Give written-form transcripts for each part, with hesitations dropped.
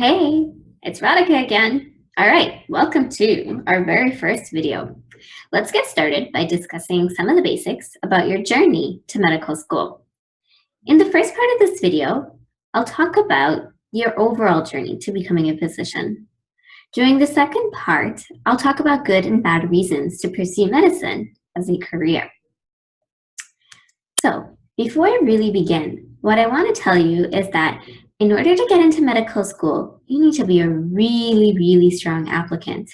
Hey, it's Radhika again. All right, welcome to our very first video. Let's get started by discussing some of the basics about your journey to medical school. In the first part of this video, I'll talk about your overall journey to becoming a physician. During the second part, I'll talk about good and bad reasons to pursue medicine as a career. So, before I really begin, what I want to tell you is that in order to get into medical school, you need to be a really strong applicant.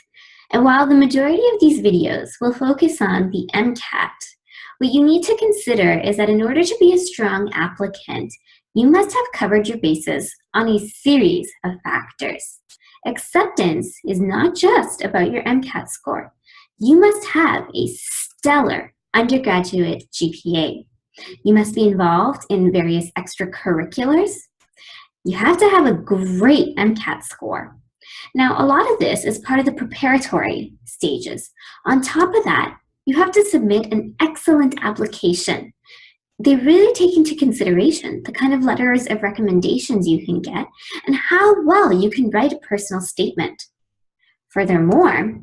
And while the majority of these videos will focus on the MCAT, what you need to consider is that in order to be a strong applicant, you must have covered your bases on a series of factors. Acceptance is not just about your MCAT score. You must have a stellar undergraduate GPA. You must be involved in various extracurriculars. You have to have a great MCAT score. Now, a lot of this is part of the preparatory stages. On top of that, you have to submit an excellent application. They really take into consideration the kind of letters of recommendations you can get and how well you can write a personal statement. Furthermore,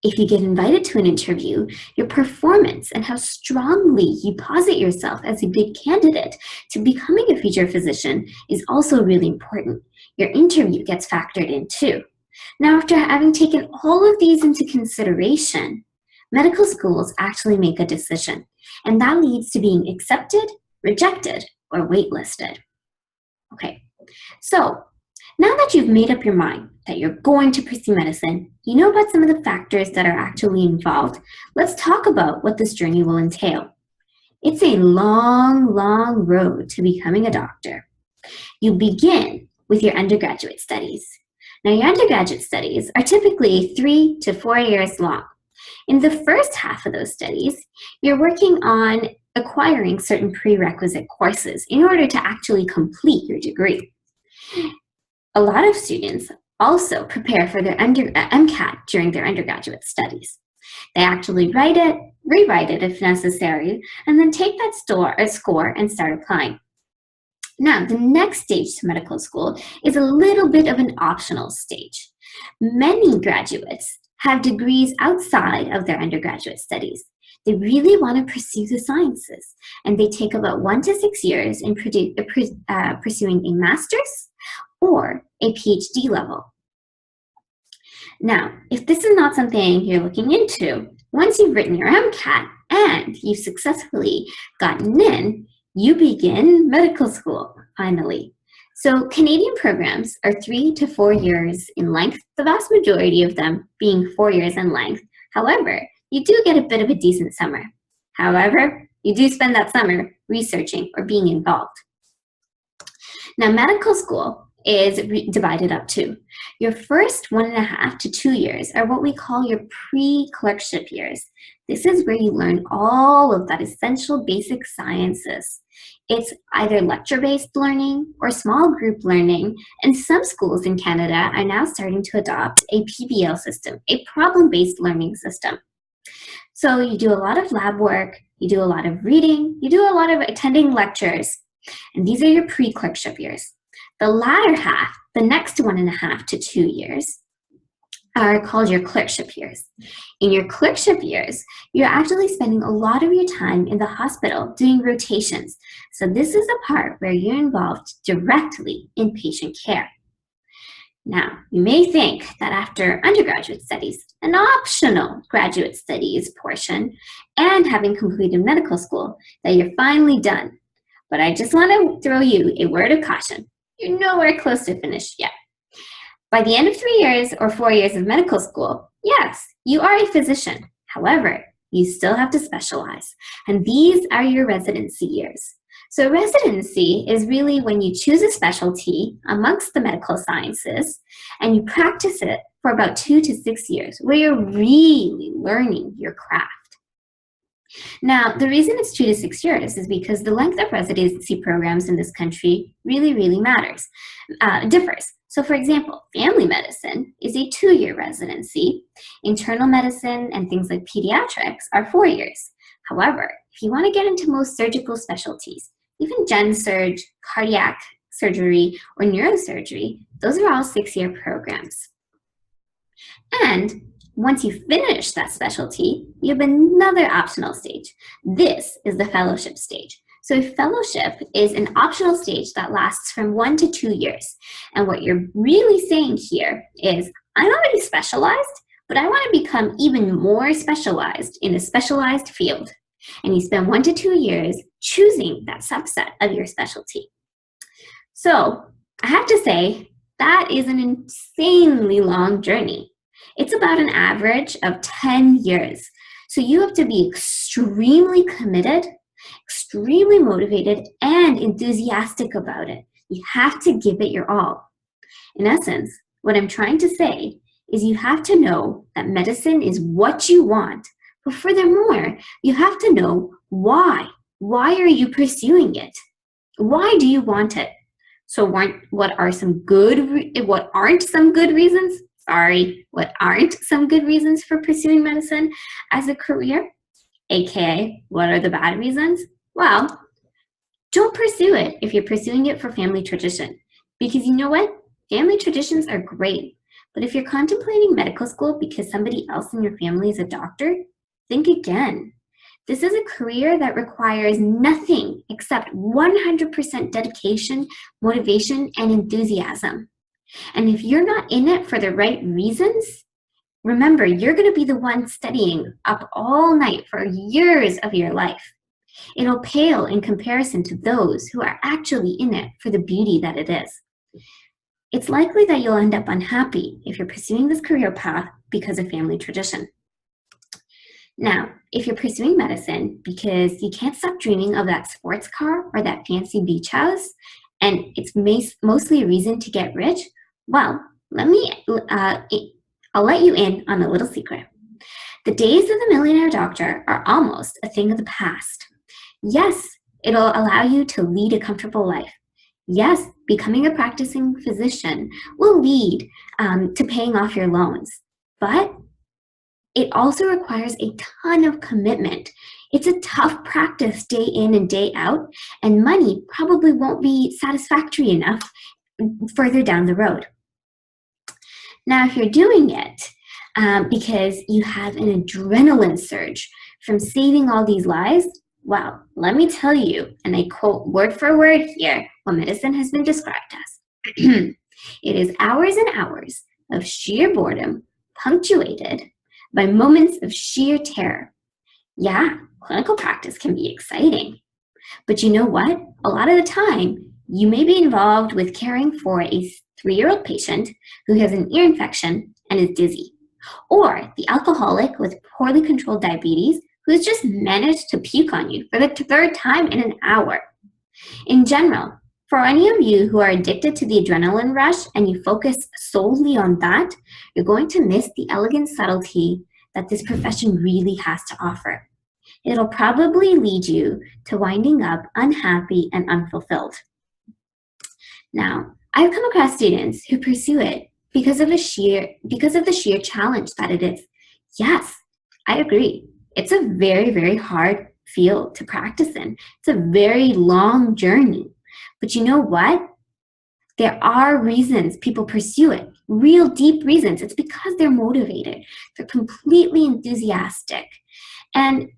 if you get invited to an interview, your performance and how strongly you posit yourself as a good candidate to becoming a future physician is also really important. Your interview gets factored in too. Now, after having taken all of these into consideration, medical schools actually make a decision, and that leads to being accepted, rejected, or waitlisted. Okay, so now that you've made up your mind that you're going to pursue medicine, you know about some of the factors that are actually involved. Let's talk about what this journey will entail. It's a long road to becoming a doctor. You begin with your undergraduate studies. Now, your undergraduate studies are typically 3 to 4 years long. In the first half of those studies, you're working on acquiring certain prerequisite courses in order to actually complete your degree. A lot of students also prepare for their MCAT during their undergraduate studies. They actually write it, rewrite it if necessary, and then take that score and start applying. Now, the next stage to medical school is a little bit of an optional stage. Many graduates have degrees outside of their undergraduate studies. They really want to pursue the sciences, and they take about 1 to 6 years in pursuing a master's or a PhD level. Now, if this is not something you're looking into, once you've written your MCAT and you've successfully gotten in, you begin medical school, finally. So Canadian programs are 3 to 4 years in length, the vast majority of them being 4 years in length. However, you do get a bit of a decent summer. However, you do spend that summer researching or being involved. Now, medical school is divided up too. Your first 1.5 to 2 years are what we call your pre-clerkship years. This is where you learn all of that essential basic sciences. It's either lecture-based learning or small group learning, and some schools in Canada are now starting to adopt a PBL system, a problem-based learning system. So you do a lot of lab work, you do a lot of reading, you do a lot of attending lectures, and these are your pre-clerkship years. The latter half, the next 1.5 to 2 years, are called your clerkship years. In your clerkship years, you're actually spending a lot of your time in the hospital doing rotations. So this is a part where you're involved directly in patient care. Now, you may think that after undergraduate studies, an optional graduate studies portion, and having completed medical school, that you're finally done. But I just want to throw you a word of caution. You're nowhere close to finished yet. By the end of 3 years or 4 years of medical school, yes, you are a physician. However, you still have to specialize, and these are your residency years. So residency is really when you choose a specialty amongst the medical sciences and you practice it for about 2 to 6 years, where you're really learning your craft. Now, the reason it's 2 to 6 years is because the length of residency programs in this country really differs. So for example, family medicine is a 2-year residency. Internal medicine and things like pediatrics are 4 years. However, if you want to get into most surgical specialties, even gen surg, cardiac surgery, or neurosurgery, those are all 6-year programs. And once you finish that specialty, you have another optional stage. This is the fellowship stage. So a fellowship is an optional stage that lasts from 1 to 2 years. And what you're really saying here is, I'm already specialized, but I want to become even more specialized in a specialized field. And you spend 1 to 2 years choosing that subset of your specialty. So I have to say, that is an insanely long journey. It's about an average of 10 years. So you have to be extremely committed, extremely motivated, and enthusiastic about it. You have to give it your all. In essence, what I'm trying to say is you have to know that medicine is what you want, but furthermore, you have to know why. Why are you pursuing it? Why do you want it? So what aren't some good reasons? What aren't some good reasons for pursuing medicine as a career? AKA, what are the bad reasons? Well, don't pursue it if you're pursuing it for family tradition. Because you know what? Family traditions are great. But if you're contemplating medical school because somebody else in your family is a doctor, think again. This is a career that requires nothing except 100% dedication, motivation, and enthusiasm. And if you're not in it for the right reasons, remember, you're going to be the one studying up all night for years of your life. It'll pale in comparison to those who are actually in it for the beauty that it is. It's likely that you'll end up unhappy if you're pursuing this career path because of family tradition. Now, if you're pursuing medicine because you can't stop dreaming of that sports car or that fancy beach house, and it's mostly a reason to get rich, well, I'll let you in on a little secret. The days of the millionaire doctor are almost a thing of the past. Yes, it'll allow you to lead a comfortable life. Yes, becoming a practicing physician will lead to paying off your loans, but it also requires a ton of commitment. It's a tough practice day in and day out, and money probably won't be satisfactory enough further down the road. Now, if you're doing it because you have an adrenaline surge from saving all these lives, well, let me tell you, and I quote word for word here, what medicine has been described as. It is hours and hours of sheer boredom, punctuated by moments of sheer terror. Yeah, clinical practice can be exciting. But you know what? A lot of the time, you may be involved with caring for a 3-year-old patient who has an ear infection and is dizzy, or the alcoholic with poorly controlled diabetes who's just managed to puke on you for the 3rd time in an hour. In general, for any of you who are addicted to the adrenaline rush and you focus solely on that, you're going to miss the elegant subtlety that this profession really has to offer. It'll probably lead you to winding up unhappy and unfulfilled. Now, I've come across students who pursue it because of the sheer challenge that it is. Yes, I agree. It's a very, very hard field to practice in. It's a very long journey. But you know what? There are reasons people pursue it, real deep reasons. It's because they're motivated. They're completely enthusiastic. And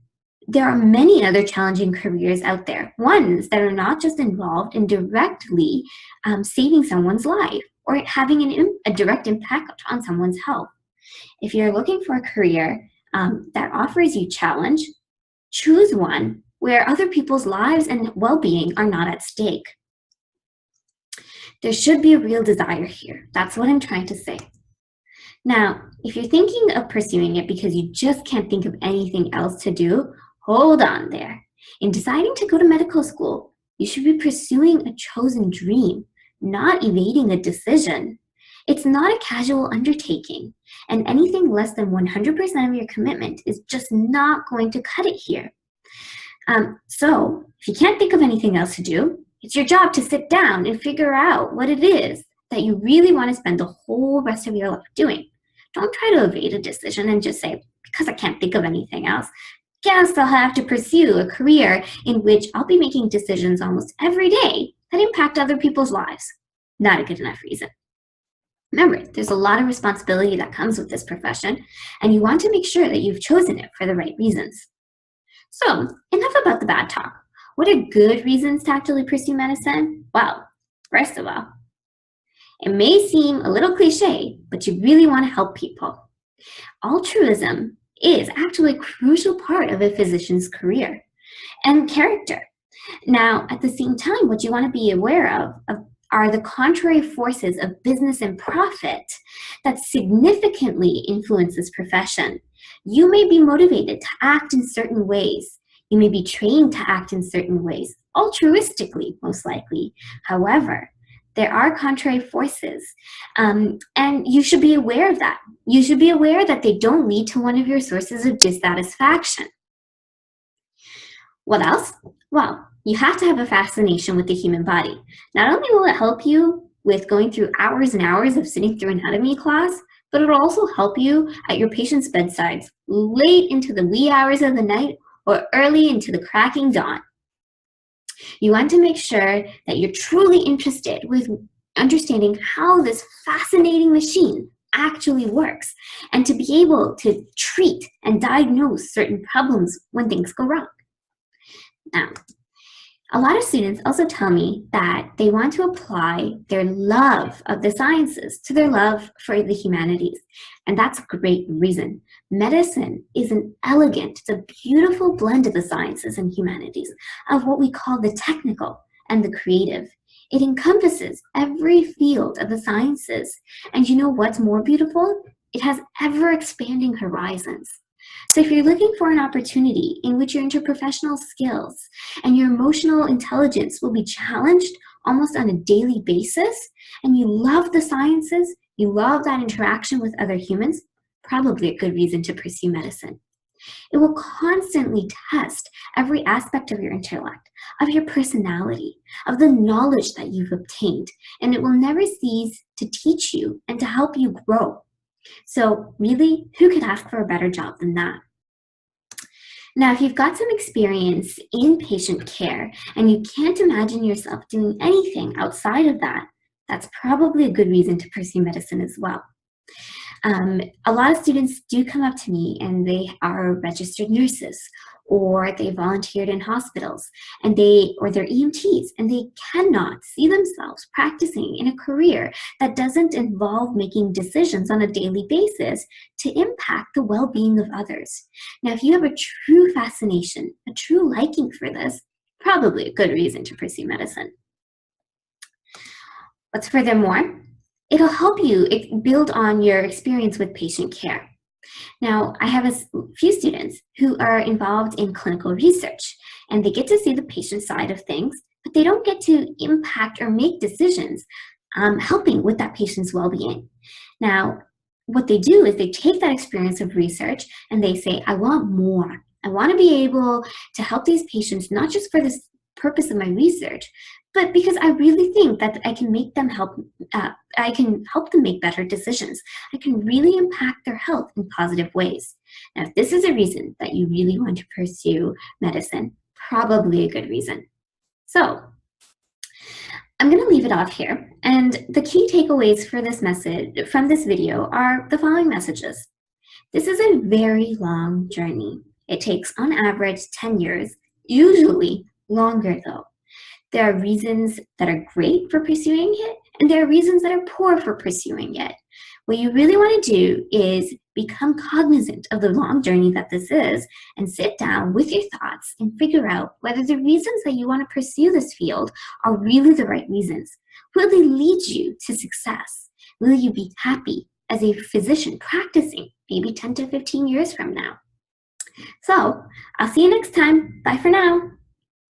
there are many other challenging careers out there, ones that are not just involved in directly saving someone's life or having a direct impact on someone's health. If you're looking for a career that offers you challenge, choose one where other people's lives and well-being are not at stake. There should be a real desire here. That's what I'm trying to say. Now, if you're thinking of pursuing it because you just can't think of anything else to do, hold on there. In deciding to go to medical school, you should be pursuing a chosen dream, not evading a decision. It's not a casual undertaking, and anything less than 100% of your commitment is just not going to cut it here. So, if you can't think of anything else to do, it's your job to sit down and figure out what it is that you really want to spend the whole rest of your life doing. Don't try to evade a decision and just say, because I can't think of anything else, guess I'll have to pursue a career in which I'll be making decisions almost every day that impact other people's lives. Not a good enough reason. Remember, there's a lot of responsibility that comes with this profession, and you want to make sure that you've chosen it for the right reasons. So, enough about the bad talk. What are good reasons to actually pursue medicine? Well, first of all, it may seem a little cliche, but you really want to help people. Altruism is actually a crucial part of a physician's career and character. Now, at the same time, what you want to be aware of are the contrary forces of business and profit that significantly influence this profession. You may be motivated to act in certain ways. You may be trained to act in certain ways, altruistically, most likely. However, there are contrary forces, and you should be aware of that. You should be aware that they don't lead to one of your sources of dissatisfaction. What else? Well, you have to have a fascination with the human body. Not only will it help you with going through hours and hours of sitting through anatomy class, but it'll also help you at your patient's bedsides, late into the wee hours of the night or early into the cracking dawn. You want to make sure that you're truly interested with understanding how this fascinating machine actually works and to be able to treat and diagnose certain problems when things go wrong. Now, a lot of students also tell me that they want to apply their love of the sciences to their love for the humanities, and that's a great reason. Medicine is an elegant, it's a beautiful blend of the sciences and humanities, of what we call the technical and the creative. It encompasses every field of the sciences, and you know what's more beautiful? It has ever-expanding horizons. So if you're looking for an opportunity in which your interprofessional skills and your emotional intelligence will be challenged almost on a daily basis, and you love the sciences, you love that interaction with other humans, probably a good reason to pursue medicine. It will constantly test every aspect of your intellect, of your personality, of the knowledge that you've obtained, and it will never cease to teach you and to help you grow. So really, who could ask for a better job than that? Now, if you've got some experience in patient care and you can't imagine yourself doing anything outside of that, that's probably a good reason to pursue medicine as well. A lot of students do come up to me and they are registered nurses, or they volunteered in hospitals, and or they're EMTs, and they cannot see themselves practicing in a career that doesn't involve making decisions on a daily basis to impact the well-being of others. Now, if you have a true fascination, a true liking for this, probably a good reason to pursue medicine. What's furthermore, it'll help you build on your experience with patient care. Now, I have a few students who are involved in clinical research, and they get to see the patient side of things, but they don't get to impact or make decisions helping with that patient's well-being. Now, what they do is they take that experience of research and they say, I want more. I want to be able to help these patients, not just for this purpose of my research, but because I really think that I can make them I can help them make better decisions. I can really impact their health in positive ways. Now, if this is a reason that you really want to pursue medicine, probably a good reason. So, I'm going to leave it off here. And the key takeaways for this message from this video are the following messages. This is a very long journey. It takes on average 10 years, usually longer though. There are reasons that are great for pursuing it, and there are reasons that are poor for pursuing it. What you really want to do is become cognizant of the long journey that this is and sit down with your thoughts and figure out whether the reasons that you want to pursue this field are really the right reasons. Will they lead you to success? Will you be happy as a physician practicing maybe 10 to 15 years from now? So, I'll see you next time. Bye for now.